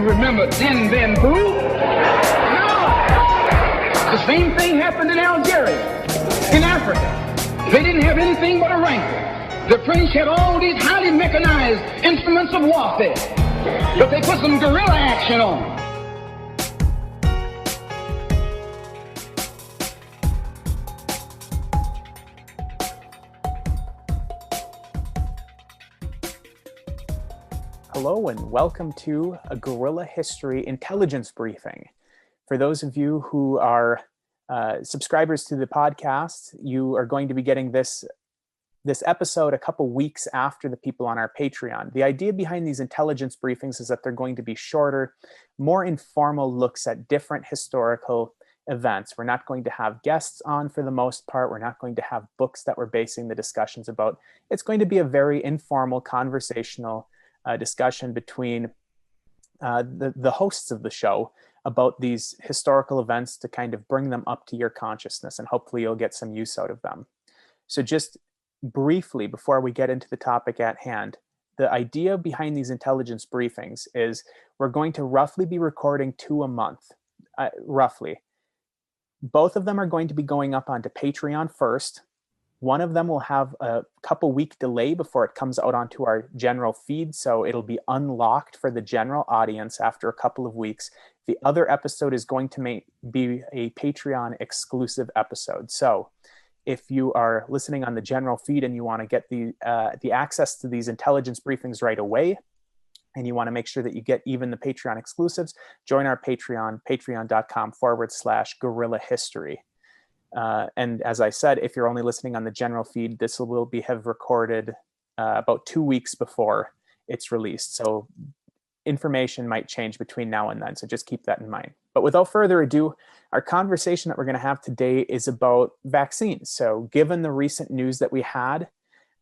remember then who? No. The same thing happened in Algeria, in Africa. They didn't have anything but a rifle. The French had all these highly mechanized instruments of warfare, but they put some guerrilla action on them. Hello and welcome to a Guerrilla History Intelligence Briefing. For those of you who are subscribers to the podcast, you are going to be getting this episode a couple weeks after the people on our Patreon. The idea behind these intelligence briefings is that they're going to be shorter, more informal looks at different historical events. We're not going to have guests on for the most part. We're not going to have books that we're basing the discussions about. It's going to be a very informal, conversational discussion between the hosts of the show about these historical events to kind of bring them up to your consciousness, and hopefully you'll get some use out of them. So just briefly, before we get into the topic at hand, the idea behind these intelligence briefings is we're going to roughly be recording 2 a month, roughly. Both of them are going to be going up onto Patreon first. One of them will have a couple week delay before it comes out onto our general feed, so it'll be unlocked for the general audience after a couple of weeks. The other episode is going to be a Patreon exclusive episode. So if you are listening on the general feed and you want to get the access to these intelligence briefings right away, and you want to make sure that you get even the Patreon exclusives, join our Patreon, patreon.com/guerrilla history. And as I said, if you're only listening on the general feed, this will have recorded about 2 weeks before it's released. So information might change between now and then. So just keep that in mind. But without further ado, our conversation that we're going to have today is about vaccines. So given the recent news that we had,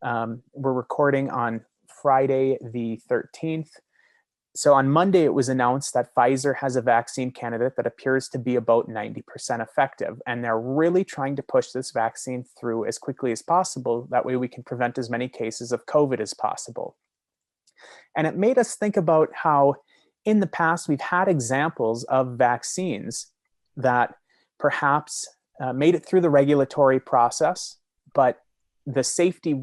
we're recording on Friday the 13th. So on Monday, it was announced that Pfizer has a vaccine candidate that appears to be about 90% effective. And they're really trying to push this vaccine through as quickly as possible. That way we can prevent as many cases of COVID as possible. And it made us think about how in the past we've had examples of vaccines that perhaps made it through the regulatory process, but the safety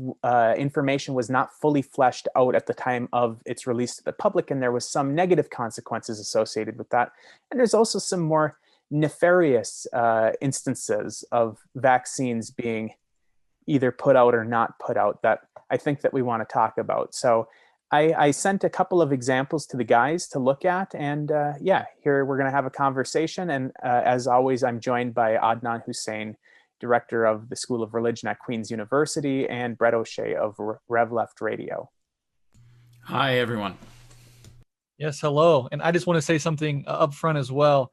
information was not fully fleshed out at the time of its release to the public, and there was some negative consequences associated with that. And there's also some more nefarious instances of vaccines being either put out or not put out that I think that we want to talk about. So I sent a couple of examples to the guys to look at, and here we're going to have a conversation. And as always, I'm joined by Adnan Husain, Director of the School of Religion at Queen's University, and Breht of Rev Left Radio. Hi, everyone. Yes, hello. And I just want to say something up front as well.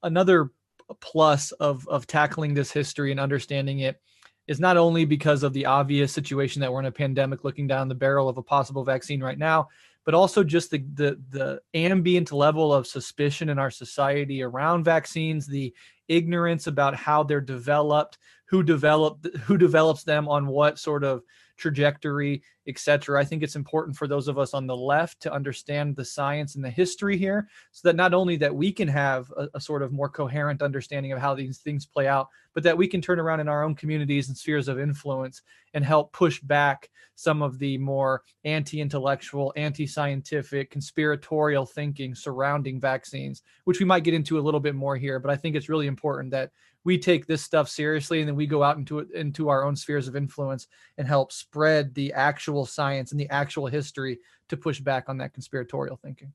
Another plus of tackling this history and understanding it is not only because of the obvious situation that we're in a pandemic looking down the barrel of a possible vaccine right now, but also just the ambient level of suspicion in our society around vaccines, the ignorance about how they're developed, who develops them on what sort of trajectory, etc. I think it's important for those of us on the left to understand the science and the history here, so that not only that we can have a sort of more coherent understanding of how these things play out, but that we can turn around in our own communities and spheres of influence and help push back some of the more anti-intellectual, anti-scientific, conspiratorial thinking surrounding vaccines, which we might get into a little bit more here. But I think it's really important that we take this stuff seriously, and then we go out into our own spheres of influence and help spread the actual science and the actual history to push back on that conspiratorial thinking.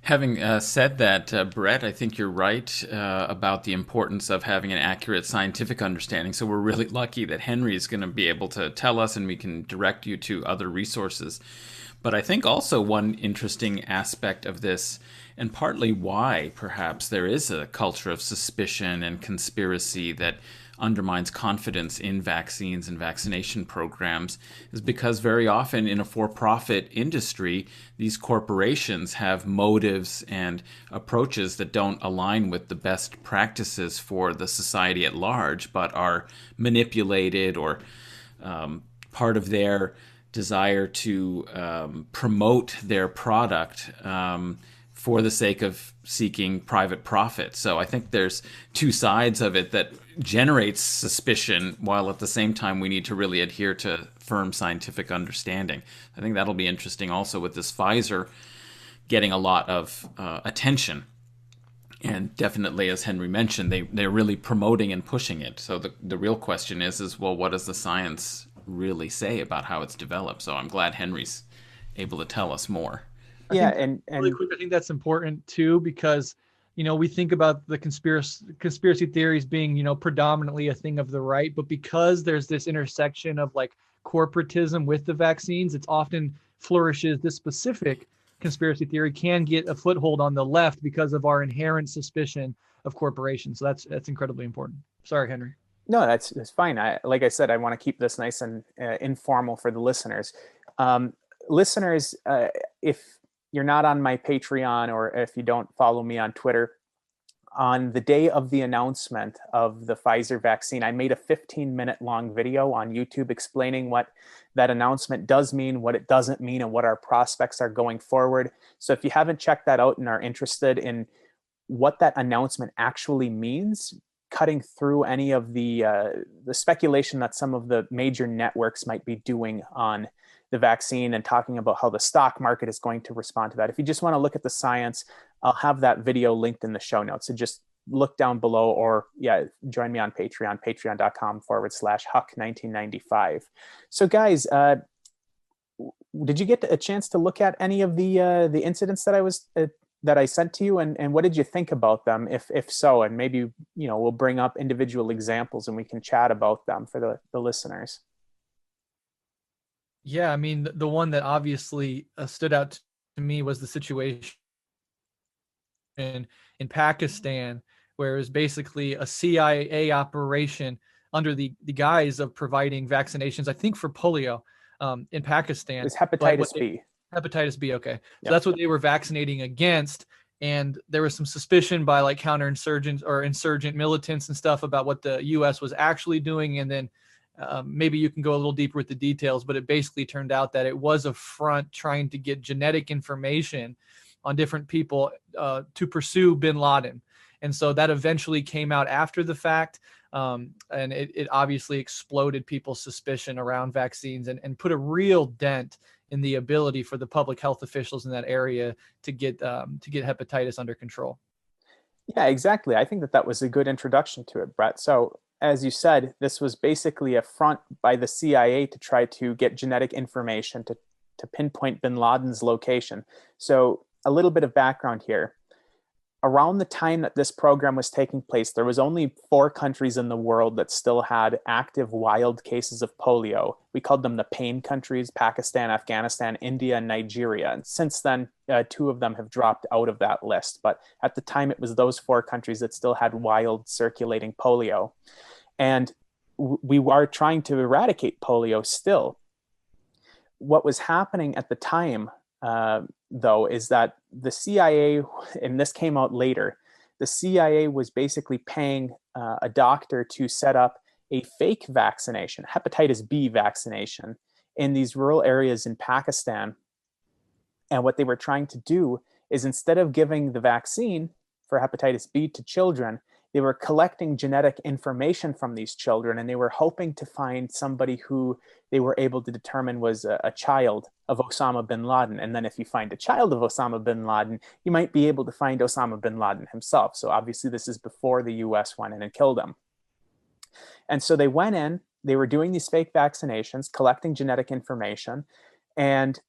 Having said that, Breht, I think you're right about the importance of having an accurate scientific understanding. So we're really lucky that Henry is going to be able to tell us, and we can direct you to other resources. But I think also one interesting aspect of this, and partly why perhaps there is a culture of suspicion and conspiracy that undermines confidence in vaccines and vaccination programs, is because very often in a for-profit industry, these corporations have motives and approaches that don't align with the best practices for the society at large, but are manipulated or part of their desire to promote their product for the sake of seeking private profit. So I think there's two sides of it that generates suspicion, while at the same time we need to really adhere to firm scientific understanding. I think that'll be interesting also with this Pfizer getting a lot of attention. And definitely, as Henry mentioned, they're really promoting and pushing it. So the real question is, well, what does the science really say about how it's developed? So I'm glad Henry's able to tell us more. Yeah, and really quick, I think that's important too, because we think about the conspiracy theories being predominantly a thing of the right, but because there's this intersection of like corporatism with the vaccines, it's often flourishes. This specific conspiracy theory can get a foothold on the left because of our inherent suspicion of corporations. So that's incredibly important. Sorry, Henry. No, that's fine. Like I said, I want to keep this nice and informal for the listeners. Listeners, if you're not on my Patreon, or if you don't follow me on Twitter, on the day of the announcement of the Pfizer vaccine, I made a 15-minute long video on YouTube explaining what that announcement does mean, what it doesn't mean, and what our prospects are going forward. So if you haven't checked that out and are interested in what that announcement actually means, cutting through any of the speculation that some of the major networks might be doing on the vaccine and talking about how the stock market is going to respond to that. If you just want to look at the science, I'll have that video linked in the show notes. So just look down below, or join me on Patreon, patreon.com/Huck1995. So guys, did you get a chance to look at any of the incidents that I sent to you, and what did you think about them, if so? And maybe we'll bring up individual examples and we can chat about them for the listeners. Yeah, I mean, the one that obviously stood out to me was the situation in Pakistan, where it was basically a CIA operation under the guise of providing vaccinations, I think for polio, in Pakistan. It's hepatitis B. Hepatitis B, okay. So Yep. That's what they were vaccinating against. And there was some suspicion by like counterinsurgents or insurgent militants and stuff about what the U.S. was actually doing. And then maybe you can go a little deeper with the details, but it basically turned out that it was a front trying to get genetic information on different people to pursue bin Laden. And so that eventually came out after the fact. And it obviously exploded people's suspicion around vaccines and put a real dent in the ability for the public health officials in that area to get hepatitis under control. Yeah, exactly. I think that was a good introduction to it, Brett. So as you said, this was basically a front by the CIA to try to get genetic information to pinpoint bin Laden's location. So a little bit of background here. Around the time that this program was taking place, there was only 4 countries in the world that still had active wild cases of polio. We called them the pain countries: Pakistan, Afghanistan, India, and Nigeria. And since then, 2 of them have dropped out of that list. But at the time, it was those 4 countries that still had wild circulating polio. And we are trying to eradicate polio still. What was happening at the time, though, is that the CIA, and this came out later, the CIA was basically paying a doctor to set up a fake vaccination, hepatitis B vaccination, in these rural areas in Pakistan. And what they were trying to do is, instead of giving the vaccine for hepatitis B to children, they were collecting genetic information from these children, and they were hoping to find somebody who they were able to determine was a child of Osama bin Laden. And then if you find a child of Osama bin Laden, you might be able to find Osama bin Laden himself. So obviously this is before the US went in and killed him. And so they went in, they were doing these fake vaccinations, collecting genetic information, and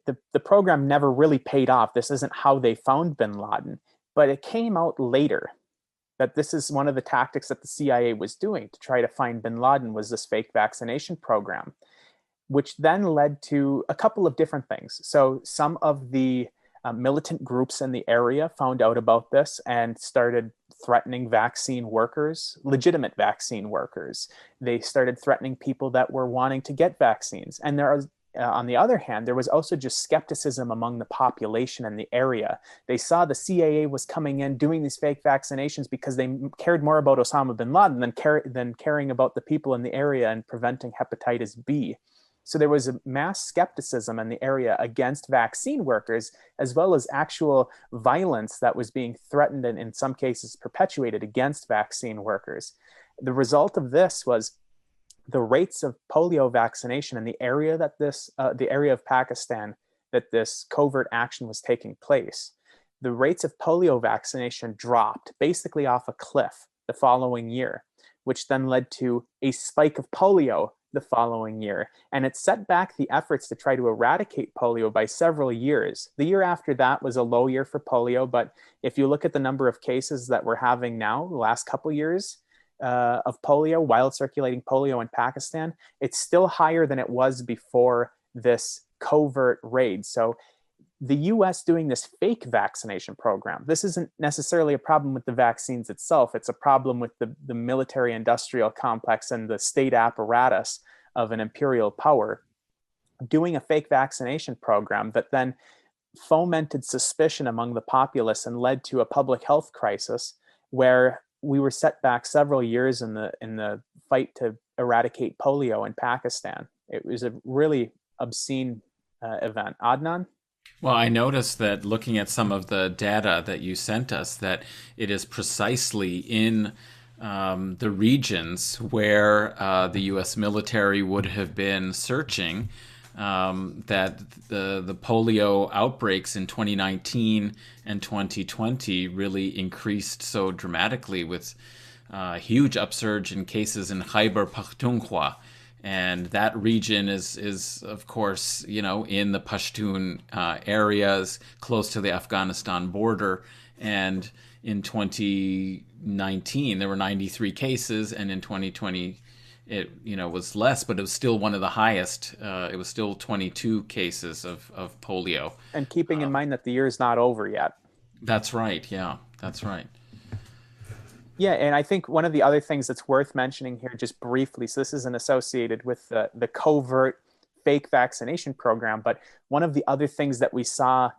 the program never really paid off. This isn't how they found bin Laden, but it came out later that this is one of the tactics that the CIA was doing to try to find bin Laden, was this fake vaccination program, which then led to a couple of different things. So some of the militant groups in the area found out about this and started threatening vaccine workers, legitimate vaccine workers. They started threatening people that were wanting to get vaccines. And there are, on the other hand, there was also just skepticism among the population in the area. They saw the CIA was coming in doing these fake vaccinations because they cared more about Osama bin Laden than caring about the people in the area and preventing hepatitis B. So there was a mass skepticism in the area against vaccine workers, as well as actual violence that was being threatened and in some cases perpetuated against vaccine workers. The result of this was the rates of polio vaccination in the area the area of Pakistan that this covert action was taking place. The rates of polio vaccination dropped basically off a cliff the following year, which then led to a spike of polio the following year. And it set back the efforts to try to eradicate polio by several years. The year after that was a low year for polio, but if you look at the number of cases that we're having now, the last couple years of polio, wild circulating polio in Pakistan, it's still higher than it was before this covert raid. So the US doing this fake vaccination program, this isn't necessarily a problem with the vaccines itself. It's a problem with the military industrial complex and the state apparatus of an imperial power doing a fake vaccination program that then fomented suspicion among the populace and led to a public health crisis where we were set back several years in the fight to eradicate polio in Pakistan. It was a really obscene event. Adnan? Well, I noticed that looking at some of the data that you sent us, that it is precisely in the regions where the U.S. military would have been searching that the polio outbreaks in 2019 and 2020 really increased so dramatically, with a huge upsurge in cases in Khyber Pakhtunkhwa. And that region is of course, in the Pashtun areas close to the Afghanistan border. And in 2019, there were 93 cases, and in 2020, it was less, but it was still one of the highest. It was still 22 cases of polio. And keeping in mind that the year is not over yet. That's right. Yeah, that's right. Yeah, and I think one of the other things that's worth mentioning here just briefly, so this isn't associated with the covert fake vaccination program, but one of the other things that we saw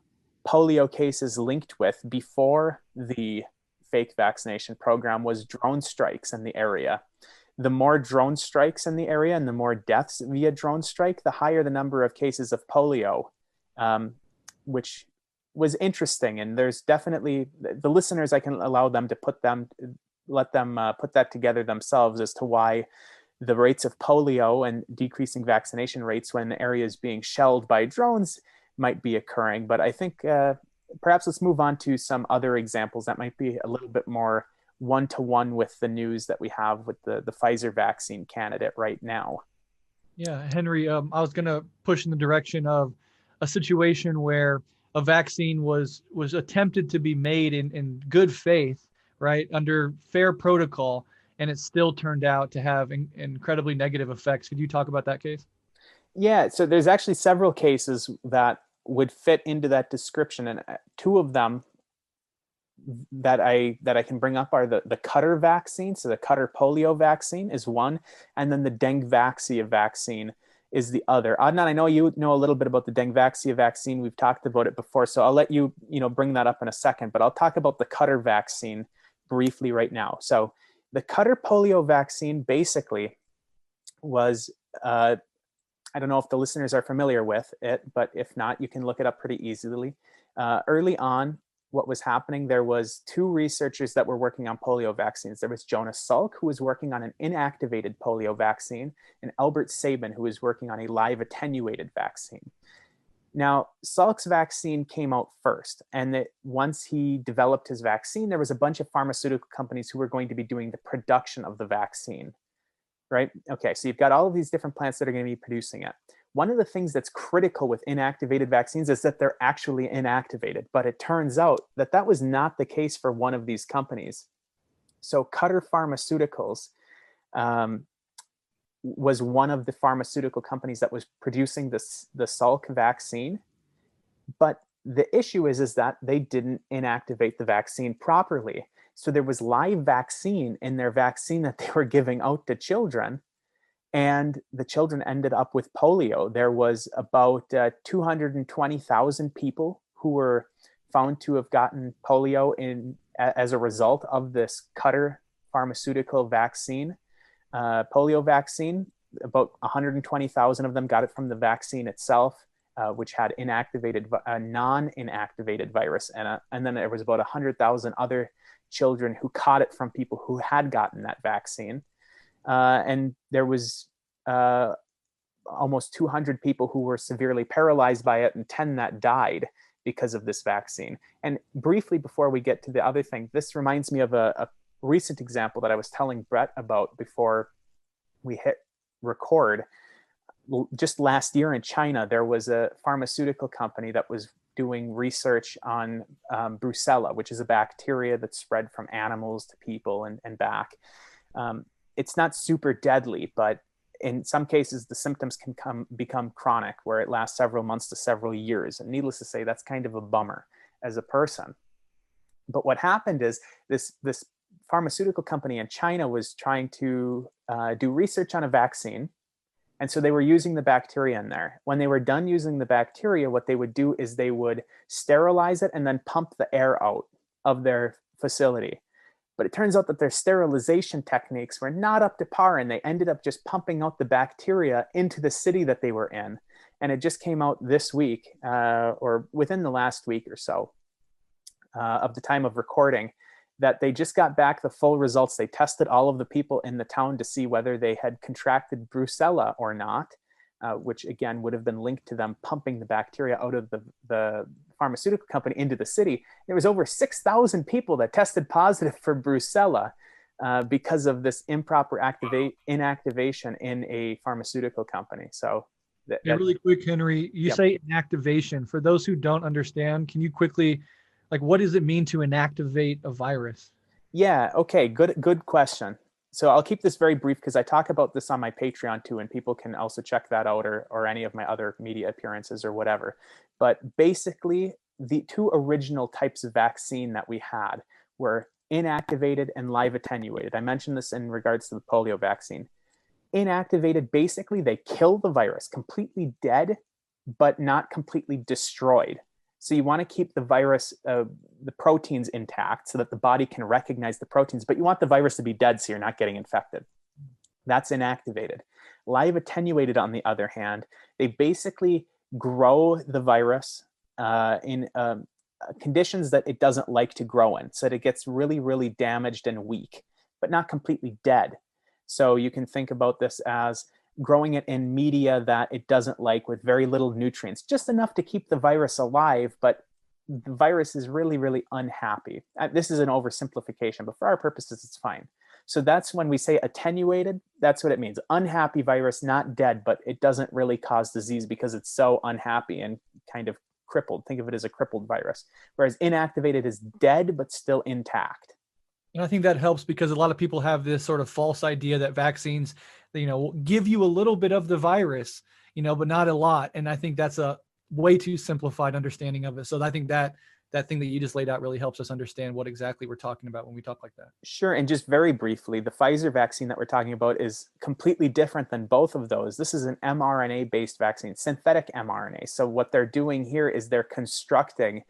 polio cases linked with before the fake vaccination program was drone strikes in the area. The more drone strikes in the area and the more deaths via drone strike, the higher the number of cases of polio, which was interesting. And there's definitely, the listeners, I can allow them to let them put that together themselves as to why the rates of polio and decreasing vaccination rates when areas being shelled by drones might be occurring. But I think perhaps let's move on to some other examples that might be a little bit more one-to-one with the news that we have with the Pfizer vaccine candidate right now. Yeah, Henry, I was going to push in the direction of a situation where a vaccine was attempted to be made in good faith, right, under fair protocol, and it still turned out to have incredibly negative effects. Could you talk about that case? Yeah, so there's actually several cases that would fit into that description, and two of them that I can bring up are the Qatar vaccine. So the Qatar polio vaccine is one, and then the dengvaxia vaccine is the other. Adnan, I know you know a little bit about the dengvaxia vaccine. We've talked about it before, so I'll let you bring that up in a second. But I'll talk about the Qatar vaccine briefly right now. So the Qatar polio vaccine basically was, I don't know if the listeners are familiar with it, but if not, you can look it up pretty easily. Early on, what was happening, there was two researchers that were working on polio vaccines. There was Jonas Salk, who was working on an inactivated polio vaccine, and Albert Sabin, who was working on a live attenuated vaccine. Now, Salk's vaccine came out first, and that once he developed his vaccine, there was a bunch of pharmaceutical companies who were going to be doing the production of the vaccine, right? Okay, so you've got all of these different plants that are going to be producing it. One of the things that's critical with inactivated vaccines is that they're actually inactivated, but it turns out that that was not the case for one of these companies. So Qatar Pharmaceuticals was one of the pharmaceutical companies that was producing the Salk vaccine. But the issue is that they didn't inactivate the vaccine properly. So there was live vaccine in their vaccine that they were giving out to children, and the children ended up with polio. There was about 220,000 people who were found to have gotten polio as a result of this Qatar pharmaceutical vaccine. Polio vaccine. about 120,000 of them got it from the vaccine itself, which had non-inactivated virus, and then there was about 100,000 other children who caught it from people who had gotten that vaccine, and there was almost 200 people who were severely paralyzed by it, and 10 that died because of this vaccine. And briefly, before we get to the other thing, this reminds me of a recent example that I was telling Breht about before we hit record. Just last year in China, there was a pharmaceutical company that was doing research on brucella, which is a bacteria that's spread from animals to people and back. It's not super deadly, but in some cases, the symptoms can become chronic, where it lasts several months to several years. And needless to say, that's kind of a bummer as a person. But what happened is this pharmaceutical company in China was trying to do research on a vaccine. And so they were using the bacteria in there. When they were done using the bacteria, what they would do is they would sterilize it and then pump the air out of their facility. But it turns out that their sterilization techniques were not up to par, and they ended up just pumping out the bacteria into the city that they were in. And it just came out this week, or within the last week or so of the time of recording, that they just got back the full results. They tested all of the people in the town to see whether they had contracted brucella or not, which again would have been linked to them pumping the bacteria out of the pharmaceutical company into the city. There was over 6,000 people that tested positive for brucella because of this improper inactivation in a pharmaceutical company. So really quick, Henry, you say inactivation. For those who don't understand, can you quickly, what does it mean to inactivate a virus? Yeah, okay, good question. So I'll keep this very brief because I talk about this on my Patreon too, and people can also check that out, or any of my other media appearances or whatever. But basically, the two original types of vaccine that we had were inactivated and live attenuated. I mentioned this in regards to the polio vaccine. Inactivated, basically, they kill the virus, completely dead, but not completely destroyed. So you want to keep the virus, the proteins intact so that the body can recognize the proteins, but you want the virus to be dead so you're not getting infected. That's inactivated. Live attenuated, on the other hand, they basically grow the virus in conditions that it doesn't like to grow in, so that it gets really, really damaged and weak, but not completely dead. So you can think about this as growing it in media that it doesn't like, with very little nutrients, just enough to keep the virus alive, but the virus is really, really unhappy. This is an oversimplification, but for our purposes, it's fine. So that's when we say attenuated, that's what it means. Unhappy virus, not dead, but it doesn't really cause disease because it's so unhappy and kind of crippled. Think of it as a crippled virus. Whereas inactivated is dead, but still intact. And I think that helps because a lot of people have this sort of false idea that vaccines, give you a little bit of the virus, but not a lot. And I think that's a way too simplified understanding of it. So I think that thing that you just laid out really helps us understand what exactly we're talking about when we talk like that. Sure. And just very briefly, the Pfizer vaccine that we're talking about is completely different than both of those. This is an mRNA-based vaccine, synthetic mRNA. So what they're doing here is they're constructing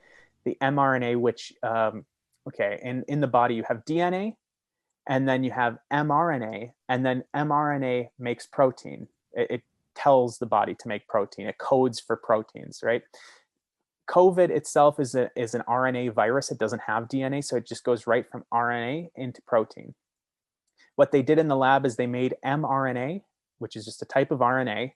the mRNA, which, in the body you have DNA, and then you have mRNA, and then mRNA makes protein. It tells the body to make protein. It codes for proteins, right? COVID itself is an RNA virus. It doesn't have DNA, so it just goes right from RNA into protein. What they did in the lab is they made mRNA, which is just a type of RNA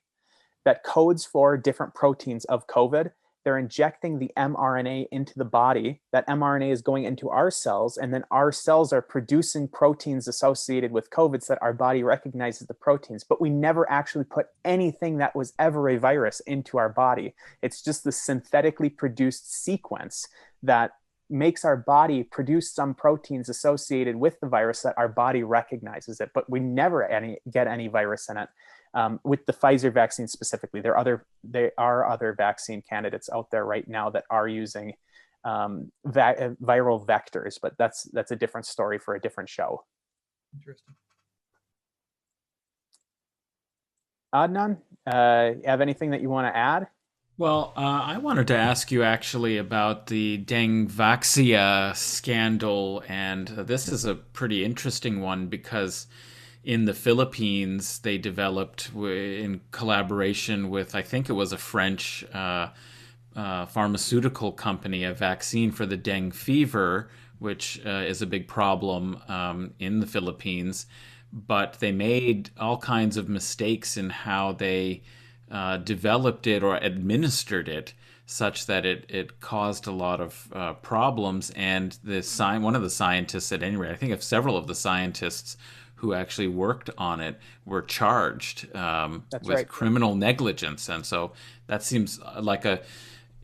that codes for different proteins of COVID. They're injecting the mRNA into the body. That mRNA is going into our cells, and then our cells are producing proteins associated with COVID so that our body recognizes the proteins. But we never actually put anything that was ever a virus into our body. It's just the synthetically produced sequence that makes our body produce some proteins associated with the virus that our body recognizes it, but we never get any virus in it. With the Pfizer vaccine specifically, there are other vaccine candidates out there right now that are using viral vectors, but that's a different story for a different show. Interesting. Adnan, you have anything that you want to add? Well, I wanted to ask you actually about the dengvaxia scandal, and this is a pretty interesting one because in the Philippines, they developed in collaboration with, I think it was a French pharmaceutical company, a vaccine for the dengue fever, which is a big problem in the Philippines. But they made all kinds of mistakes in how they developed it or administered it, such that it caused a lot of problems. And one of the scientists, at any rate, I think of several of the scientists who actually worked on it, were charged with right. criminal negligence. And so that seems like a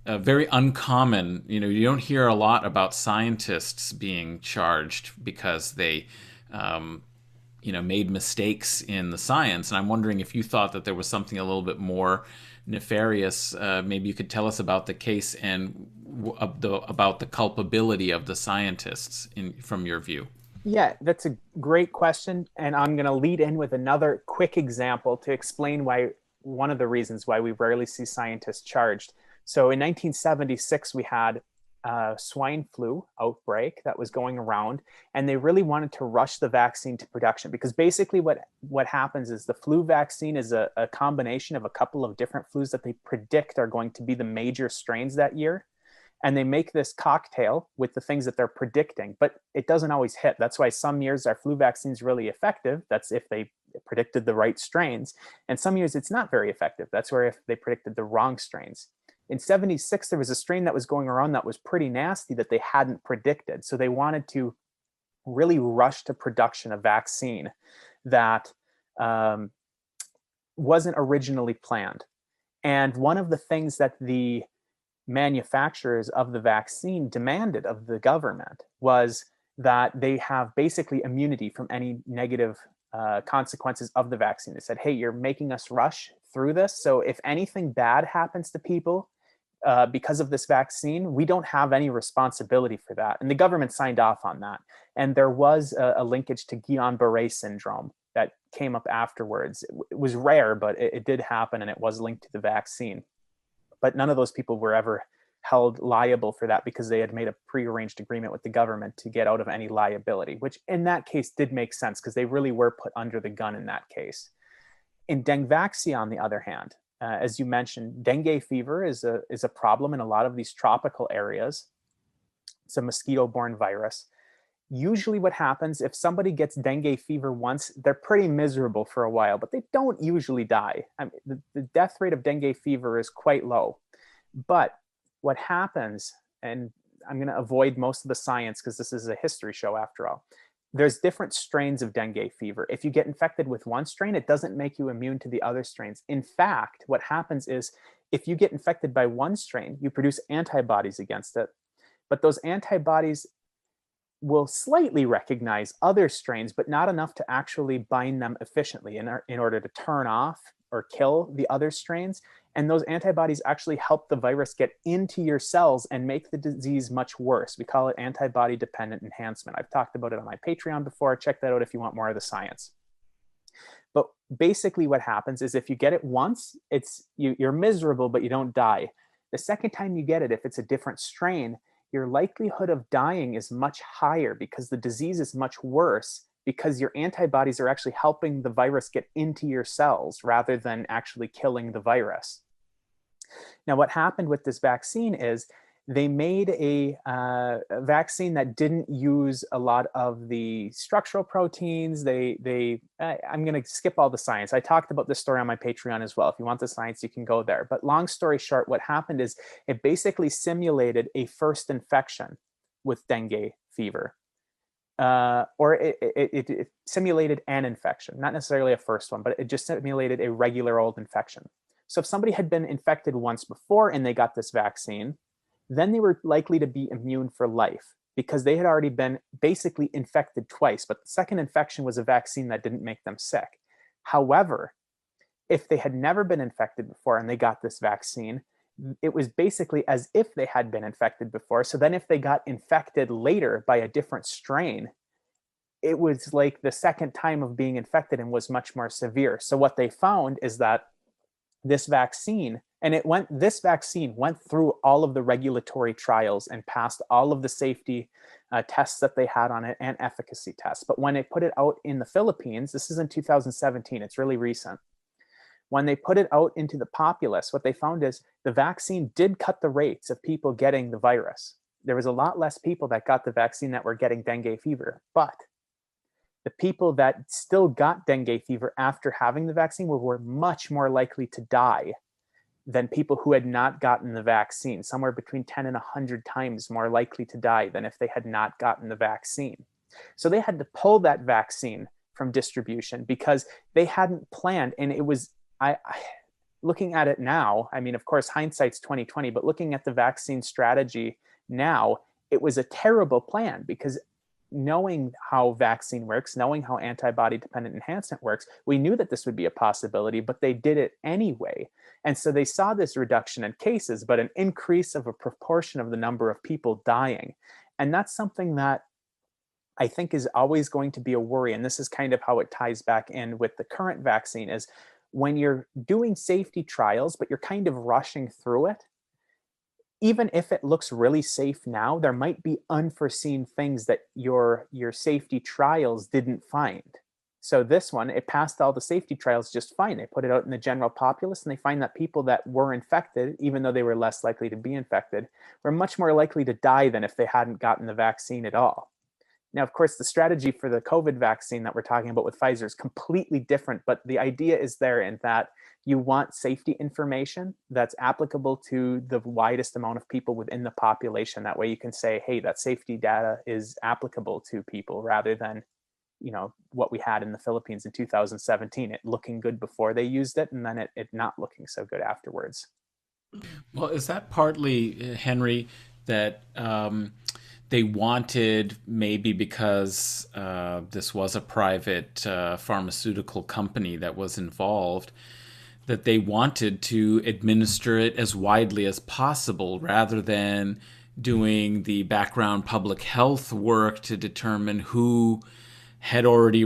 very uncommon. You don't hear a lot about scientists being charged because they made mistakes in the science. And I'm wondering if you thought that there was something a little bit more nefarious. Maybe you could tell us about the case and about the culpability of the scientists from your view. Yeah, that's a great question. And I'm going to lead in with another quick example to explain why one of the reasons why we rarely see scientists charged. So in 1976, we had a swine flu outbreak that was going around, and they really wanted to rush the vaccine to production because basically what happens is the flu vaccine is a combination of a couple of different flus that they predict are going to be the major strains that year. And they make this cocktail with the things that they're predicting, but it doesn't always hit. That's why some years our flu vaccine is really effective. That's if they predicted the right strains. And some years it's not very effective. That's where if they predicted the wrong strains. In 76, there was a strain that was going around that was pretty nasty that they hadn't predicted. So they wanted to really rush to production a vaccine that wasn't originally planned. And one of the things that the manufacturers of the vaccine demanded of the government was that they have basically immunity from any negative consequences of the vaccine. They said, hey, you're making us rush through this. So if anything bad happens to people because of this vaccine, we don't have any responsibility for that. And the government signed off on that. And there was a linkage to Guillain-Barré syndrome that came up afterwards. It was rare, but it did happen, and it was linked to the vaccine. But none of those people were ever held liable for that because they had made a prearranged agreement with the government to get out of any liability, which in that case did make sense because they really were put under the gun in that case. In dengvaxia, on the other hand, as you mentioned, dengue fever is a problem in a lot of these tropical areas. It's a mosquito-borne virus. Usually what happens if somebody gets dengue fever once, they're pretty miserable for a while, but they don't usually die. I mean, the death rate of dengue fever is quite low. But what happens, and I'm going to avoid most of the science because this is a history show after all, there's different strains of dengue fever. If you get infected with one strain, it doesn't make you immune to the other strains. In fact, what happens is if you get infected by one strain, you produce antibodies against it. But those antibodies will slightly recognize other strains, but not enough to actually bind them efficiently in order to turn off or kill the other strains. And those antibodies actually help the virus get into your cells and make the disease much worse. We call it antibody-dependent enhancement. I've talked about it on my Patreon before. Check that out if you want more of the science. But basically what happens is if you get it once, you're miserable, but you don't die. The second time you get it, if it's a different strain, your likelihood of dying is much higher because the disease is much worse because your antibodies are actually helping the virus get into your cells rather than actually killing the virus. Now, what happened with this vaccine is they made a vaccine that didn't use a lot of the structural proteins. I'm going to skip all the science. I talked about this story on my Patreon as well. If you want the science, you can go there. But long story short, what happened is it basically simulated a first infection with dengue fever. Or it simulated an infection, not necessarily a first one, but it just simulated a regular old infection. So if somebody had been infected once before and they got this vaccine, then they were likely to be immune for life because they had already been basically infected twice, but the second infection was a vaccine that didn't make them sick. However, if they had never been infected before and they got this vaccine, it was basically as if they had been infected before. So then if they got infected later by a different strain, it was like the second time of being infected and was much more severe. So what they found is that this vaccine And this vaccine went through all of the regulatory trials and passed all of the safety tests that they had on it and efficacy tests. But when they put it out in the Philippines, this is in 2017, it's really recent. When they put it out into the populace, what they found is the vaccine did cut the rates of people getting the virus. There was a lot less people that got the vaccine that were getting dengue fever, but the people that still got dengue fever after having the vaccine were much more likely to die than people who had not gotten the vaccine, somewhere between 10 and 100 times more likely to die than if they had not gotten the vaccine. So they had to pull that vaccine from distribution because they hadn't planned. And it was, looking at it now, I mean, of course, hindsight's 2020, but looking at the vaccine strategy now, it was a terrible plan because knowing how vaccine works, knowing how antibody-dependent enhancement works, we knew that this would be a possibility, but they did it anyway. And so they saw this reduction in cases, but an increase of a proportion of the number of people dying. And that's something that I think is always going to be a worry. And this is kind of how it ties back in with the current vaccine is when you're doing safety trials, but you're kind of rushing through it, even if it looks really safe now, there might be unforeseen things that your safety trials didn't find. So this one, it passed all the safety trials just fine. They put it out in the general populace and they find that people that were infected, even though they were less likely to be infected, were much more likely to die than if they hadn't gotten the vaccine at all. Now, of course, the strategy for the COVID vaccine that we're talking about with Pfizer is completely different, but the idea is there in that you want safety information that's applicable to the widest amount of people within the population. That way you can say, hey, that safety data is applicable to people rather than, what we had in the Philippines in 2017, it looking good before they used it and then it not looking so good afterwards. Well, is that partly, Henry, that they wanted, maybe because this was a private pharmaceutical company that was involved, that they wanted to administer it as widely as possible rather than doing the background public health work to determine who had already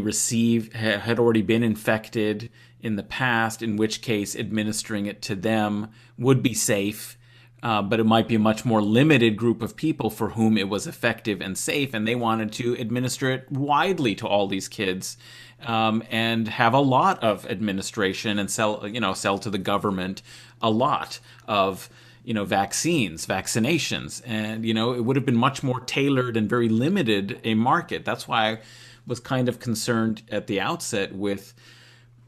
been infected in the past, in which case administering it to them would be safe. But it might be a much more limited group of people for whom it was effective and safe, and they wanted to administer it widely to all these kids and have a lot of administration and sell to the government a lot of vaccinations, and it would have been much more tailored and very limited a market. That's why I was kind of concerned at the outset with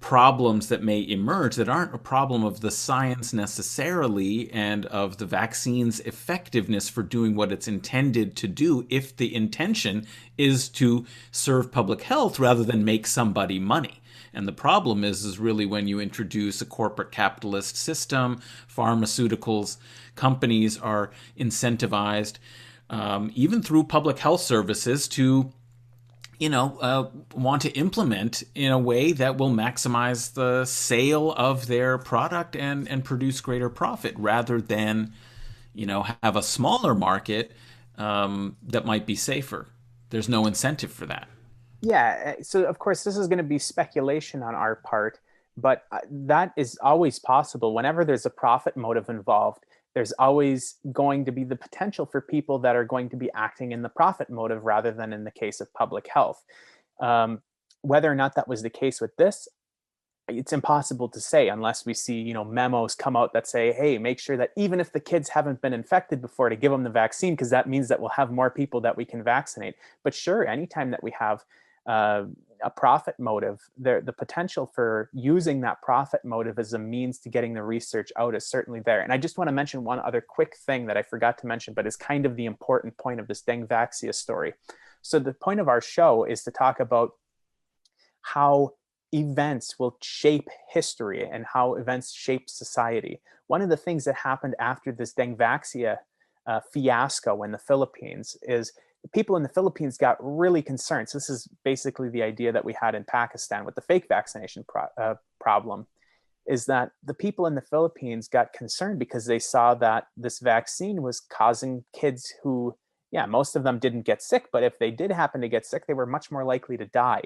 problems that may emerge that aren't a problem of the science necessarily and of the vaccine's effectiveness for doing what it's intended to do if the intention is to serve public health rather than make somebody money. And the problem is really when you introduce a corporate capitalist system, pharmaceuticals companies are incentivized, even through public health services, to want to implement in a way that will maximize the sale of their product and produce greater profit rather than, have a smaller market that might be safer. There's no incentive for that. Yeah. So, of course, this is going to be speculation on our part, but that is always possible. Whenever there's a profit motive involved, there's always going to be the potential for people that are going to be acting in the profit motive rather than in the case of public health. Whether or not that was the case with this, it's impossible to say unless we see, memos come out that say, hey, make sure that even if the kids haven't been infected before, to give them the vaccine, because that means that we'll have more people that we can vaccinate. But sure, anytime that we have a profit motive, the potential for using that profit motive as a means to getting the research out is certainly there. And I just want to mention one other quick thing that I forgot to mention, but is kind of the important point of this dengvaxia story. So the point of our show is to talk about how events will shape history and how events shape society. One of the things that happened after this dengvaxia fiasco in the Philippines is people in the Philippines got really concerned. So this is basically the idea that we had in Pakistan with the fake vaccination problem, is that the people in the Philippines got concerned because they saw that this vaccine was causing kids who, most of them didn't get sick, but if they did happen to get sick, they were much more likely to die.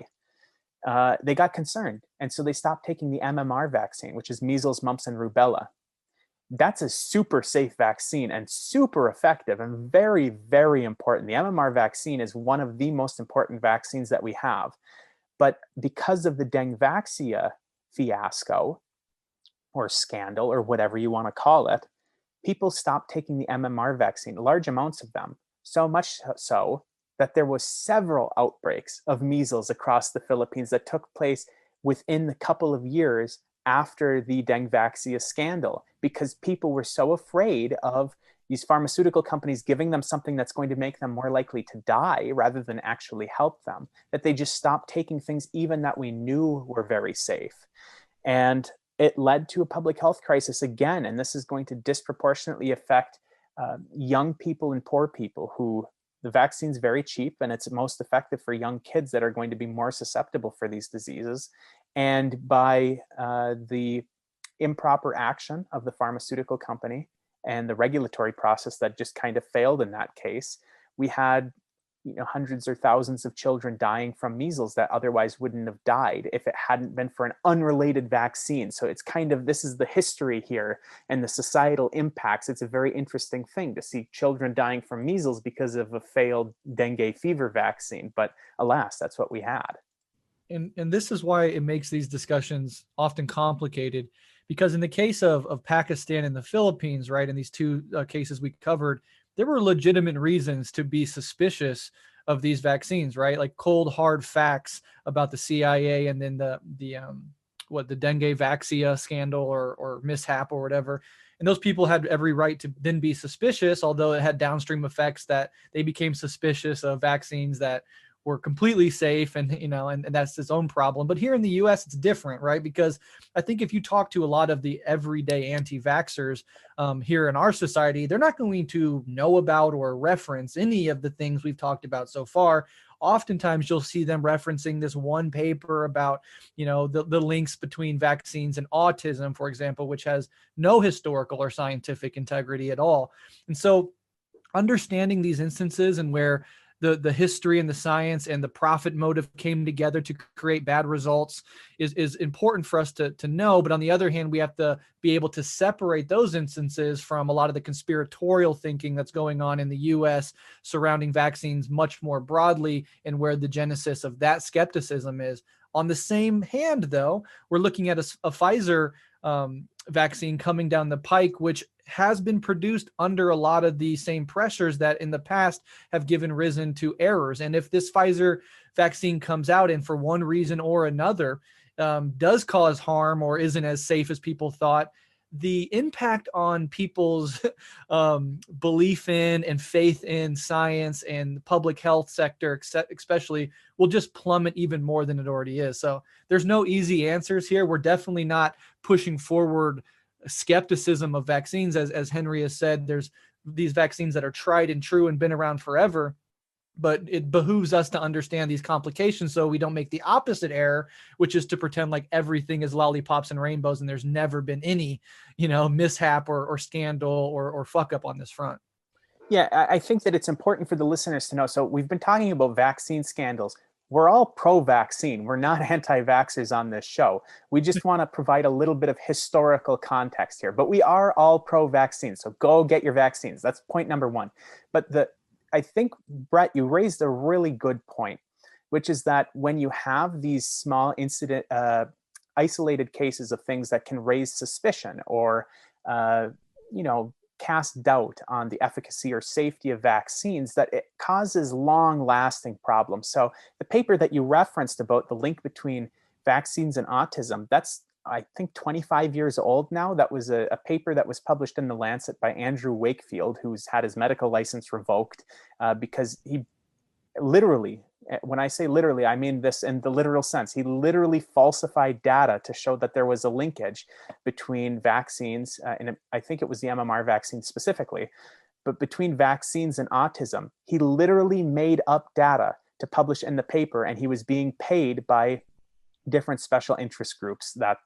They got concerned. And so they stopped taking the MMR vaccine, which is measles, mumps, and rubella. that's a super safe vaccine and super effective and very, very important. The MMR vaccine is one of the most important vaccines that we have. But because of the dengvaxia fiasco or scandal or whatever you want to call it, people stopped taking the MMR vaccine, large amounts of them, so much so that there was several outbreaks of measles across the Philippines that took place within the couple of years after the dengvaxia scandal, because people were so afraid of these pharmaceutical companies giving them something that's going to make them more likely to die rather than actually help them, that they just stopped taking things even that we knew were very safe. And it led to a public health crisis again, and this is going to disproportionately affect young people and poor people who the vaccine's very cheap and it's most effective for young kids that are going to be more susceptible for these diseases. And by the improper action of the pharmaceutical company and the regulatory process that just kind of failed in that case, we had hundreds or thousands of children dying from measles that otherwise wouldn't have died if it hadn't been for an unrelated vaccine. So it's kind of, this is the history here and the societal impacts. It's a very interesting thing to see children dying from measles because of a failed dengue fever vaccine. But alas, that's what we had. And this is why it makes these discussions often complicated, because in the case of Pakistan and the Philippines, right, in these two cases we covered, there were legitimate reasons to be suspicious of these vaccines, right? Like cold, hard facts about the CIA and then the dengvaxia scandal or mishap or whatever. And those people had every right to then be suspicious, although it had downstream effects that they became suspicious of vaccines that were completely safe, and and that's its own problem. But here in the US, it's different, right? Because I think if you talk to a lot of the everyday anti-vaxxers here in our society, they're not going to know about or reference any of the things we've talked about so far. Oftentimes you'll see them referencing this one paper about, the links between vaccines and autism, for example, which has no historical or scientific integrity at all. And so understanding these instances and where the history and the science and the profit motive came together to create bad results is important for us to know. But on the other hand, we have to be able to separate those instances from a lot of the conspiratorial thinking that's going on in the US surrounding vaccines much more broadly, and where the genesis of that skepticism is. On the same hand, though, we're looking at a Pfizer vaccine coming down the pike, which has been produced under a lot of the same pressures that in the past have given risen to errors. And if this Pfizer vaccine comes out and for one reason or another does cause harm or isn't as safe as people thought, the impact on people's belief in and faith in science and the public health sector, especially, will just plummet even more than it already is. So there's no easy answers here. We're definitely not pushing forward skepticism of vaccines. As Henry has said, there's these vaccines that are tried and true and been around forever. But it behooves us to understand these complications so we don't make the opposite error, which is to pretend like everything is lollipops and rainbows and there's never been any, mishap or scandal or fuck up on this front. Yeah, I think that it's important for the listeners to know. So we've been talking about vaccine scandals. We're all pro-vaccine. We're not anti-vaxxers on this show. We just want to provide a little bit of historical context here. But we are all pro-vaccine. So go get your vaccines. That's point number one. But I think, Breht, you raised a really good point, which is that when you have these small isolated cases of things that can raise suspicion or, cast doubt on the efficacy or safety of vaccines, that it causes long-lasting problems. So the paper that you referenced about the link between vaccines and autism, that's, I think, 25 years old now. That was a paper that was published in The Lancet by Andrew Wakefield, who's had his medical license revoked because he literally, when I say literally, I mean this in the literal sense, he literally falsified data to show that there was a linkage between vaccines, and I think it was the MMR vaccine specifically, but between vaccines and autism. He literally made up data to publish in the paper, and he was being paid by different special interest groups that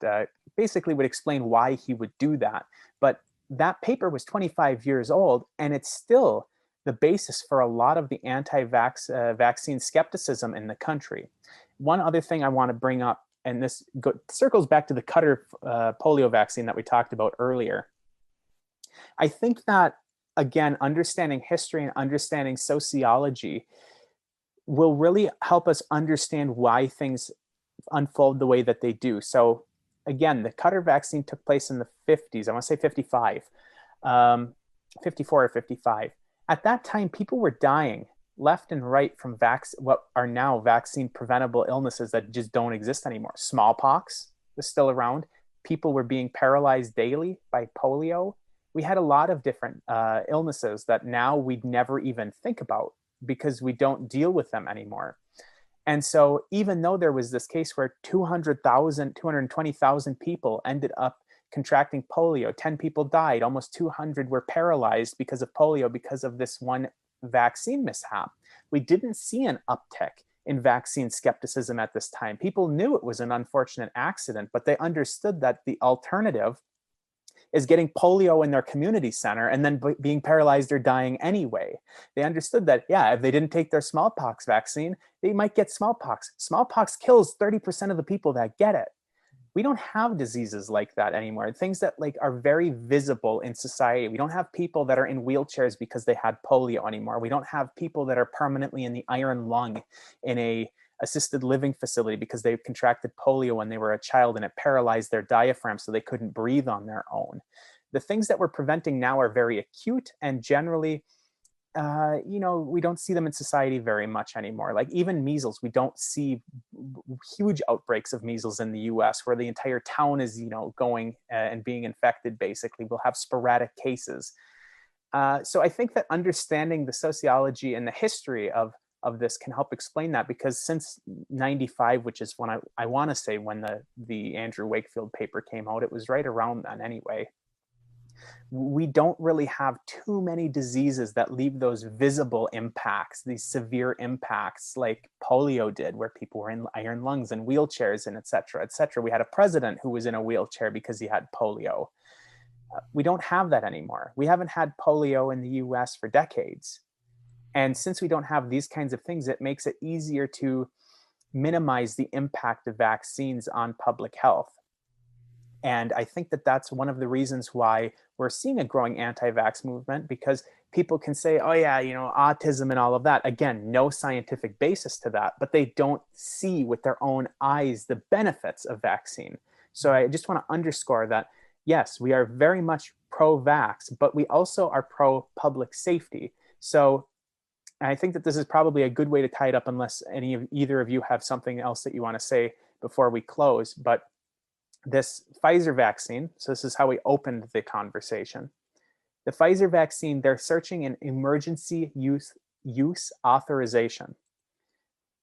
basically would explain why he would do that. But that paper was 25 years old, and it's still the basis for a lot of the vaccine skepticism in the country. One other thing I want to bring up, and this circles back to the Qatar polio vaccine that we talked about earlier. I think that, again, understanding history and understanding sociology will really help us understand why things unfold the way that they do. So again, the Qatar vaccine took place in the 50s. I want to say 55, 54 or 55. At that time, people were dying left and right from what are now vaccine preventable illnesses that just don't exist anymore. Smallpox was still around. People were being paralyzed daily by polio. We had a lot of different illnesses that now we'd never even think about because we don't deal with them anymore. And so even though there was this case where 220,000 people ended up contracting polio, 10 people died, almost 200 were paralyzed because of polio, because of this one vaccine mishap, we didn't see an uptick in vaccine skepticism at this time. People knew it was an unfortunate accident, but they understood that the alternative is getting polio in their community center and then being paralyzed or dying anyway. They understood that, yeah, if they didn't take their smallpox vaccine, they might get smallpox. Smallpox kills 30% of the people that get it. We don't have diseases like that anymore. Things that like are very visible in society. We don't have people that are in wheelchairs because they had polio anymore. We don't have people that are permanently in the iron lung in a assisted living facility because they contracted polio when they were a child and it paralyzed their diaphragm so they couldn't breathe on their own. The things that we're preventing now are very acute and generally, we don't see them in society very much anymore. Like even measles, we don't see huge outbreaks of measles in the US where the entire town is, going and being infected basically. We'll have sporadic cases. So I think that understanding the sociology and the history of this can help explain that, because since 95, which is when I want to say when the Andrew Wakefield paper came out, it was right around then anyway, we don't really have too many diseases that leave those visible impacts, these severe impacts like polio did, where people were in iron lungs and wheelchairs and et cetera, et cetera. We had a president who was in a wheelchair because he had polio. We don't have that anymore. We haven't had polio in the US for decades. And since we don't have these kinds of things, it makes it easier to minimize the impact of vaccines on public health. And I think that that's one of the reasons why we're seeing a growing anti-vax movement, because people can say, oh yeah, autism and all of that. Again, no scientific basis to that, but they don't see with their own eyes the benefits of vaccine. So I just want to underscore that, yes, we are very much pro-vax, but we also are pro-public safety. So I think that this is probably a good way to tie it up, unless either of you have something else that you want to say before we close. But this Pfizer vaccine, so this is how we opened the conversation. The Pfizer vaccine, they're searching an emergency use authorization.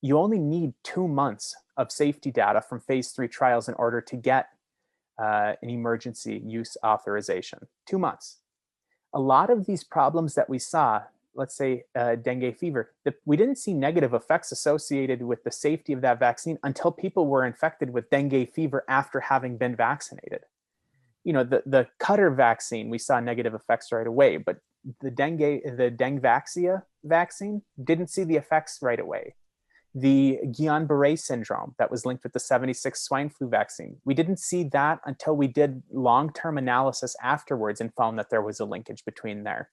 You only need 2 months of safety data from phase 3 trials in order to get an emergency use authorization. 2 months. A lot of these problems that we saw, let's say dengue fever, we didn't see negative effects associated with the safety of that vaccine until people were infected with dengue fever after having been vaccinated. The Qatar vaccine, we saw negative effects right away, but the dengvaxia vaccine didn't see the effects right away. The Guillain-Barré syndrome that was linked with the 76 swine flu vaccine, we didn't see that until we did long-term analysis afterwards and found that there was a linkage between there.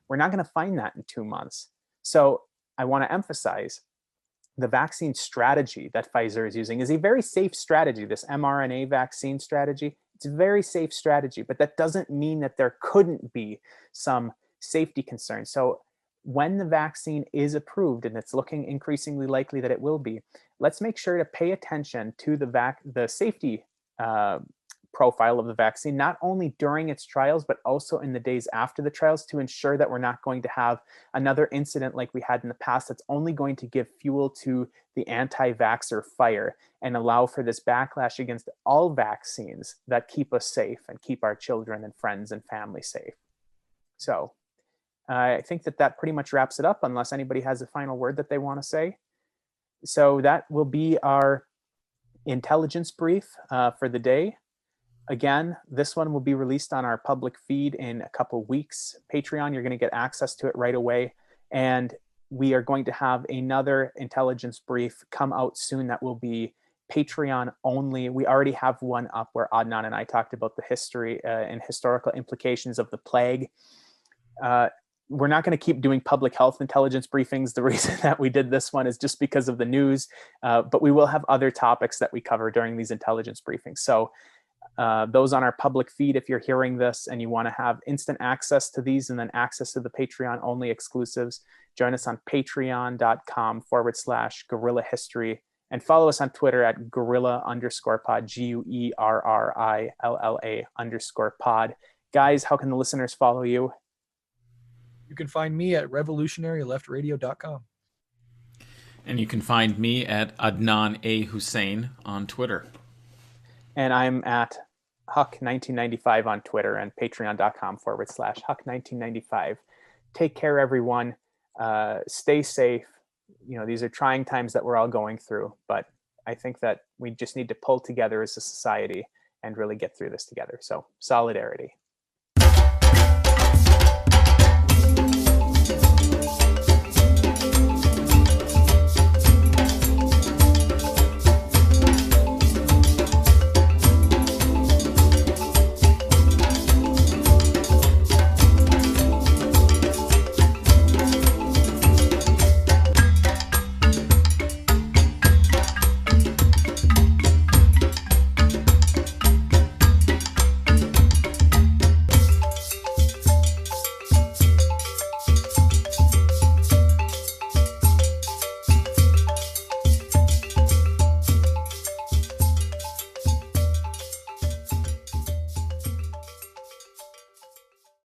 We're not going to find that in 2 months. So I want to emphasize the vaccine strategy that Pfizer is using is a very safe strategy. This mRNA vaccine strategy, it's a very safe strategy, but that doesn't mean that there couldn't be some safety concerns. So when the vaccine is approved, and it's looking increasingly likely that it will be, let's make sure to pay attention to the safety profile of the vaccine, not only during its trials, but also in the days after the trials, to ensure that we're not going to have another incident like we had in the past that's only going to give fuel to the anti-vaxxer fire and allow for this backlash against all vaccines that keep us safe and keep our children and friends and family safe. So I think that pretty much wraps it up, unless anybody has a final word that they want to say. So that will be our intelligence brief for the day. Again, this one will be released on our public feed in a couple of weeks. Patreon, you're going to get access to it right away. And we are going to have another intelligence brief come out soon that will be Patreon only. We already have one up where Adnan and I talked about the history and historical implications of the plague. We're not going to keep doing public health intelligence briefings. The reason that we did this one is just because of the news, but we will have other topics that we cover during these intelligence briefings. So those on our public feed, if you're hearing this and you want to have instant access to these and then access to the Patreon only exclusives, join us on patreon.com/guerrilla history, and follow us on Twitter at guerrilla_pod, GUERRILLA_pod. Guys, how can the listeners follow you? You can find me at revolutionaryleftradio.com. And you can find me at Adnan A. Husain on Twitter. And I'm at Huck1995 on Twitter and patreon.com/Huck1995. Take care, everyone. Stay safe. These are trying times that we're all going through, but I think that we just need to pull together as a society and really get through this together. So solidarity.